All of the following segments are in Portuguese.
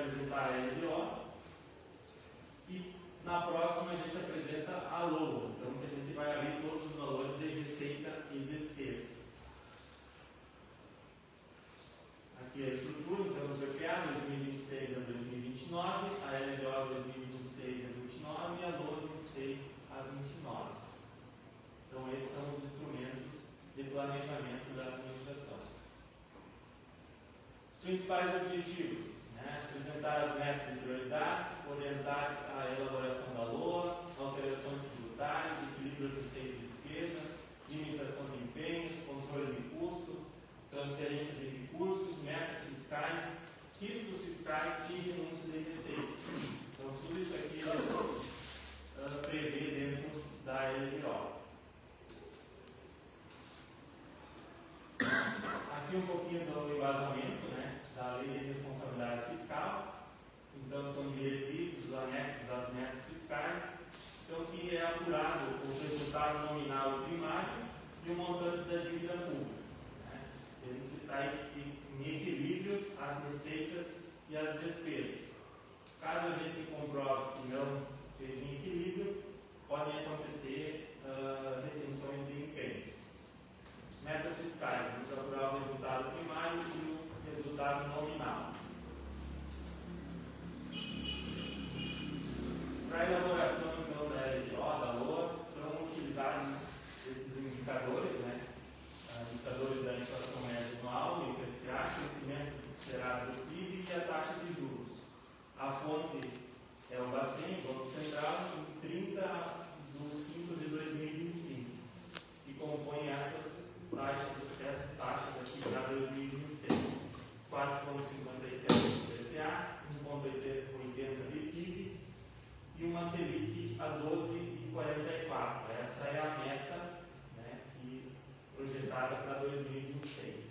apresentar a LDO e na próxima a gente apresenta a LOA. Então a gente vai abrir todos os valores de receita e despesa. Aqui a estrutura, então o PPA 2026 a 2029, a LDO 2026 a 29 e a LOA 26 a 29. Então esses são os instrumentos de planejamento da administração. Os principais objetivos, apresentar as metas e prioridades, orientar a elaboração da LOA, alterações tributárias, equilíbrio de receita e despesa, limitação de empenhos, controle de custo, transferência de recursos, metas fiscais, riscos fiscais e renúncia de receita. Então tudo isso aqui prevê dentro da LDO. Aqui um pouquinho do embasamento da Lei de Responsabilidade Fiscal. Então são diretrizes, os anexos das metas fiscais, então que é apurado o resultado nominal primário e o montante da dívida pública. Ele está em equilíbrio as receitas e as despesas. Caso a gente comprove que não esteja em equilíbrio, podem acontecer retenções de empenhos. Metas fiscais, vamos apurar o resultado primário e o resultado nominal. Para a elaboração então da LDO, da LOA, são utilizados esses indicadores, indicadores da inflação média anual, o IPCA, crescimento esperado do PIB e a taxa de juros. A fonte é o Bacen, Banco Central, em 30 de 5 de 2025, que compõe essas taxas aqui para 2026. 4,57 de IPCA, 1,80 de PIB e uma Selic a 12,44. Essa é a meta projetada para 2026.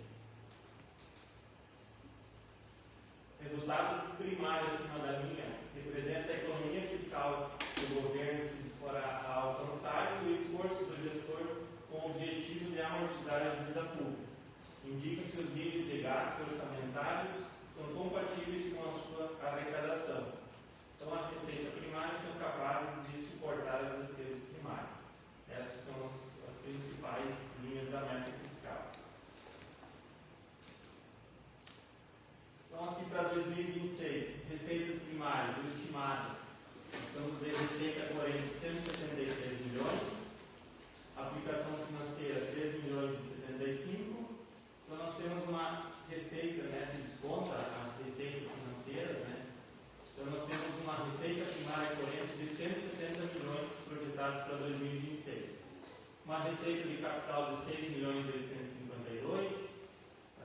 Resultado primário acima da linha representa a economia fiscal que o governo se dispor a alcançar e o esforço do gestor com o objetivo de amortizar a dívida pública. Indica se os níveis de gasto orçamentários são compatíveis com a sua arrecadação. Então, a receita primária são capazes de suportar as despesas primárias. Essas são as principais linhas da meta fiscal. Então, aqui para 2026, receitas primárias, o estimado, nós estamos de receita corrente 173 milhões, aplicação financeira 3 milhões e 75. Então, nós temos uma receita, se desconta as receitas financeiras, Então, nós temos uma receita primária corrente de 170 milhões projetados para 2026. Uma receita de capital de 6 milhões e 852,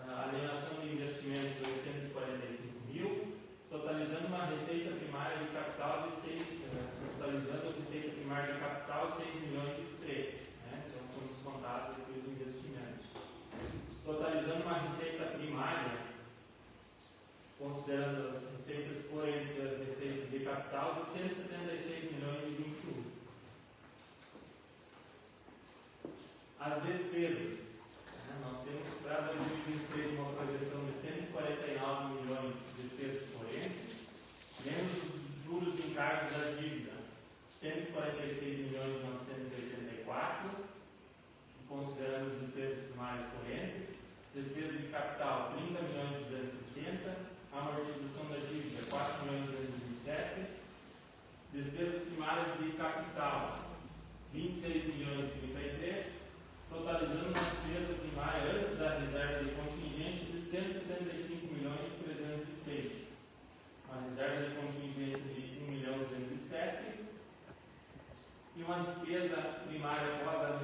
alienação de investimentos de 845 mil, totalizando uma receita primária de capital de 6 milhões e 3. Então, são descontados aqui os investimentos. Totalizando uma receita primária, considerando as receitas correntes e as receitas de capital, de 176 milhões e 21. As despesas. Nós temos para 2026 uma projeção de 149 milhões de despesas correntes, menos os juros de encargos da dívida, 146 milhões e 984, considerando as despesas primárias correntes, despesas de capital 30 milhões e 260, amortização da dívida 4 milhões e 227, despesas primárias de capital 26 milhões e 33, totalizando uma despesa primária antes da reserva de contingência de 175 milhões e 306, uma reserva de contingência de 1 milhão e 207 e uma despesa primária após a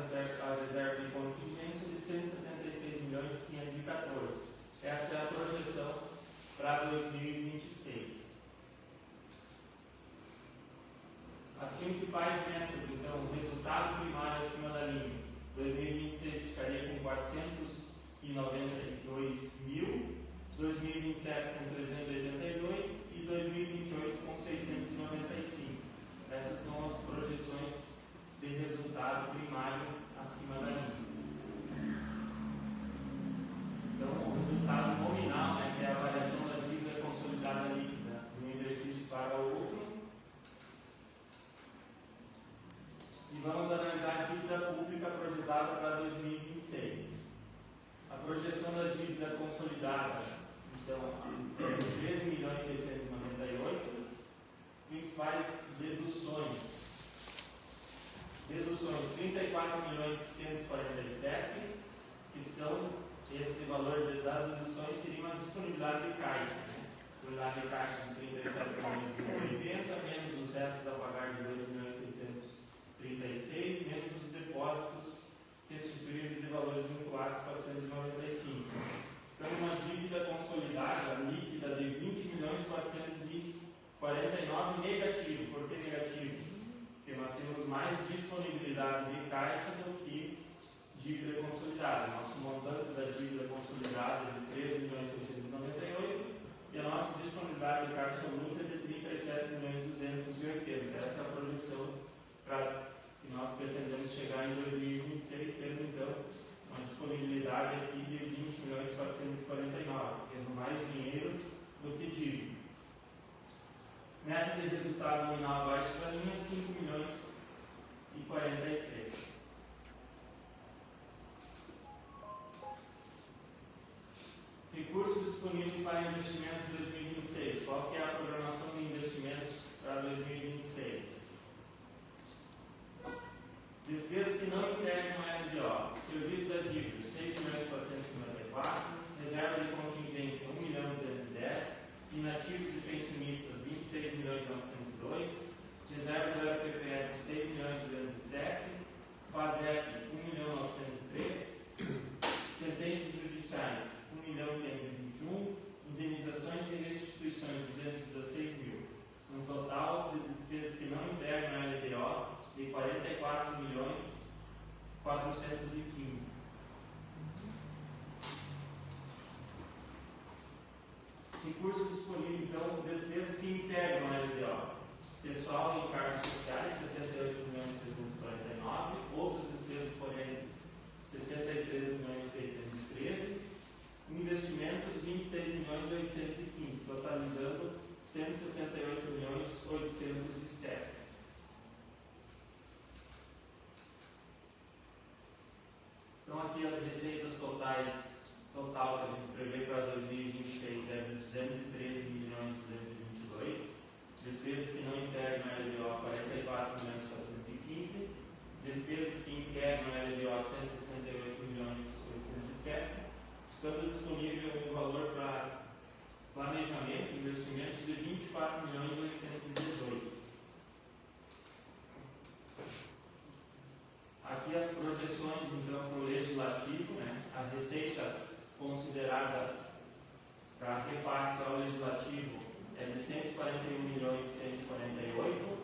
reserva de contingência de 176 milhões e 514. Essa é a projeção para 2026. As principais metas, então, o resultado primário acima da linha. 2026 ficaria com 492 mil, 2027 com 382 e 2028 com 695. Essas são as projeções de resultado primário acima da linha. Então, o resultado nominal, que é a variação da dívida consolidada líquida no disponibilidade de caixa, né? Disponibilidade de caixa de 37.280, menos os restos a pagar de 2.636, menos os depósitos restituídos de valores vinculados 495. Então, uma dívida consolidada líquida de 20.449 negativo. Por que negativo? Porque nós temos mais disponibilidade de caixa do que dívida consolidada. Nosso montante da dívida consolidada é de 13.698 e a nossa disponibilidade de caixa bruta é de 37.280. Essa é a projeção que nós pretendemos chegar em 2026, tendo então uma disponibilidade aqui de 20.449, tendo mais dinheiro do que dívida. Meta de resultado nominal abaixo da linha, 5.043. Recursos disponíveis para investimento de 2026. Qual que é a programação de investimentos para 2026? Despesas que não integram a LDO. Serviço da dívida, 6.454. Reserva de contingência, 1.210. Inativos de pensionistas, 26.902. Reserva do LPPS, 6.207. FASEP, 1.903. Sentenças judiciais, 1.521. Indenizações e restituições, 216.000. Um total de despesas que não integram a LDO de 44.415. Recursos disponíveis, então, despesas que integram a LDO. Pessoal e encargos sociais, 78.349. Outras despesas correntes, 63.613. Investimentos, 26.815, totalizando 168.807. Então, aqui as receitas total que a gente prevê para 2026 é de 213.222. Despesas que não integram a LDO, 44.415. Despesas que integram a LDO, 168.807. Ficando disponível um valor para planejamento e investimentos de 24.818. Aqui as projeções, então, para o legislativo, né? A receita considerada para repasse ao legislativo é de 141.148,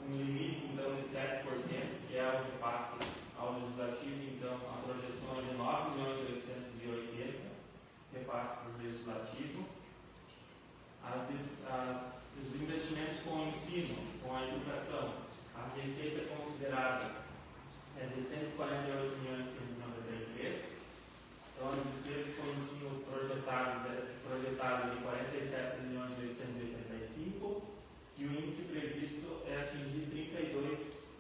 um limite, então, de 7%, que é o repasse ao legislativo. Então, a projeção é de 9.880, repasse para o legislativo. Os investimentos com o ensino, com a educação, a receita considerada é de 148.593. Então, as despesas com o ensino projetadas de 47.885 e o índice previsto é atingir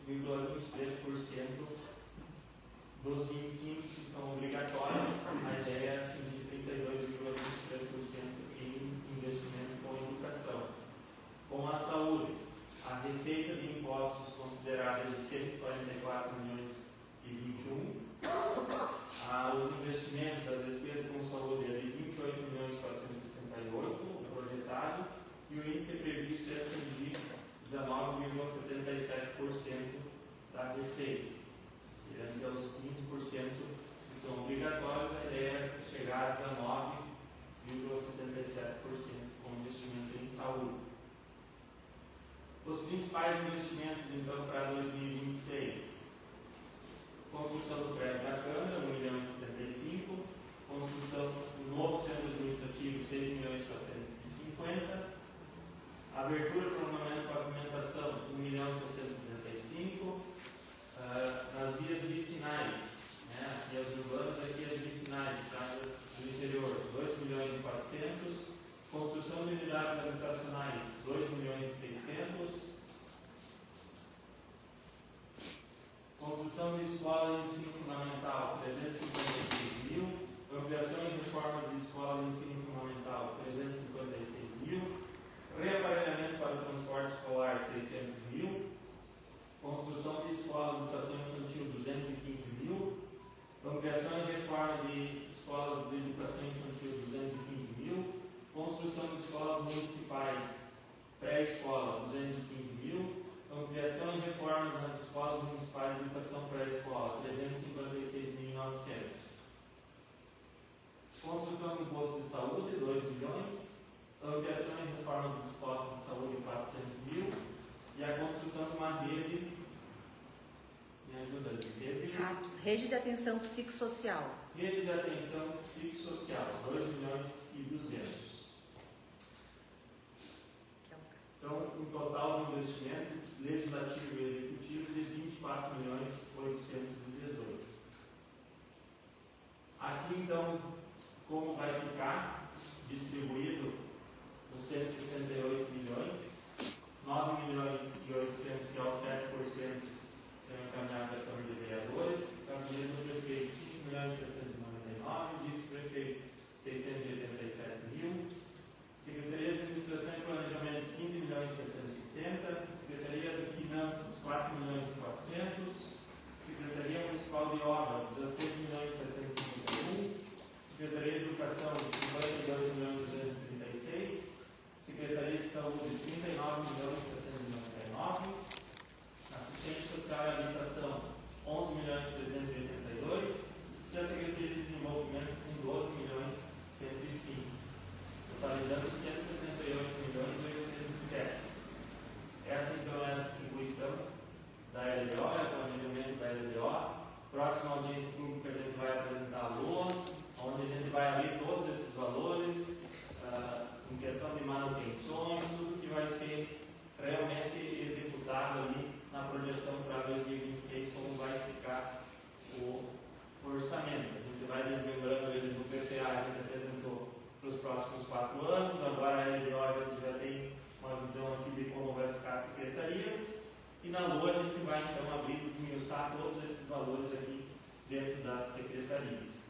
32,23% dos 25 que são obrigatórios. A ideia é atingir 32,23% em investimento com educação. Com a saúde, a receita de impostos considerada é de 144.021. Os investimentos, a despesa com saúde é de 28.468, o projetado, e o índice previsto é atingir 19,77% da receita. Tirando os 15% que são obrigatórios, a ideia é chegar a 19,77% com investimento em saúde. Os principais investimentos, então, para 2026. Construção do prédio da Câmara, 1.075. Construção do novo centro administrativo, 6.450. Abertura, prolongamento e pavimentação, 1.775. Nas vias vicinais, né? Aqui as urbanas, aqui as vicinais, casas do interior, 2.400.000. Construção de unidades habitacionais, 2.600.000. Construção de escola de ensino fundamental, 356.000. Ampliação e reformas de escola de ensino fundamental, 356.000. Reaparelhamento para o transporte escolar, 600.000. Construção de escola de educação infantil, 215.000. Ampliação e reforma de escolas de educação infantil, 215.000. pré-escola, 215 mil. Ampliação e reformas nas escolas municipais de educação pré-escola, 356.900. Construção de postos de saúde, 2 milhões. Ampliação e reformas dos postos de saúde, 400 mil. E a construção de uma rede, me ajuda ali, rede de atenção psicossocial. Rede de atenção psicossocial, 2.200.000. Então, um total de investimento legislativo e executivo de 24.818.000. Aqui, então, como vai ficar distribuído os 168 milhões, 9.800.000, que é o 7%, serão encaminhados à Câmara de Vereadores, gabinete do prefeito 5.799.000, vice-prefeito 687.000, Secretaria de Administração e Planejamento 15.760.000, Secretaria de Finanças 4.400.000, Secretaria Municipal de Obras 16.751.000, Secretaria de Educação 52.236.000, Secretaria de Saúde 39.799.000, Assistente Social e Habitação 11.382.000 e a Secretaria de Desenvolvimento com 12.105.000, totalizando 168.807.000. Essa então é a distribuição da LDO, é o planejamento da LDO. Próxima audiência pública a gente vai apresentar a LOA, onde a gente vai abrir todos esses valores, em questão de manutenções, tudo que vai ser realmente executado ali na projeção para 2026, como vai ficar o orçamento. A gente vai desmembrando ele do PPA, a gente apresentou para os próximos 4 anos, agora a LDO a gente já tem uma visão aqui de como vai ficar as secretarias, e na LOA a gente vai então abrir e desmiuçar todos esses valores aqui dentro das secretarias.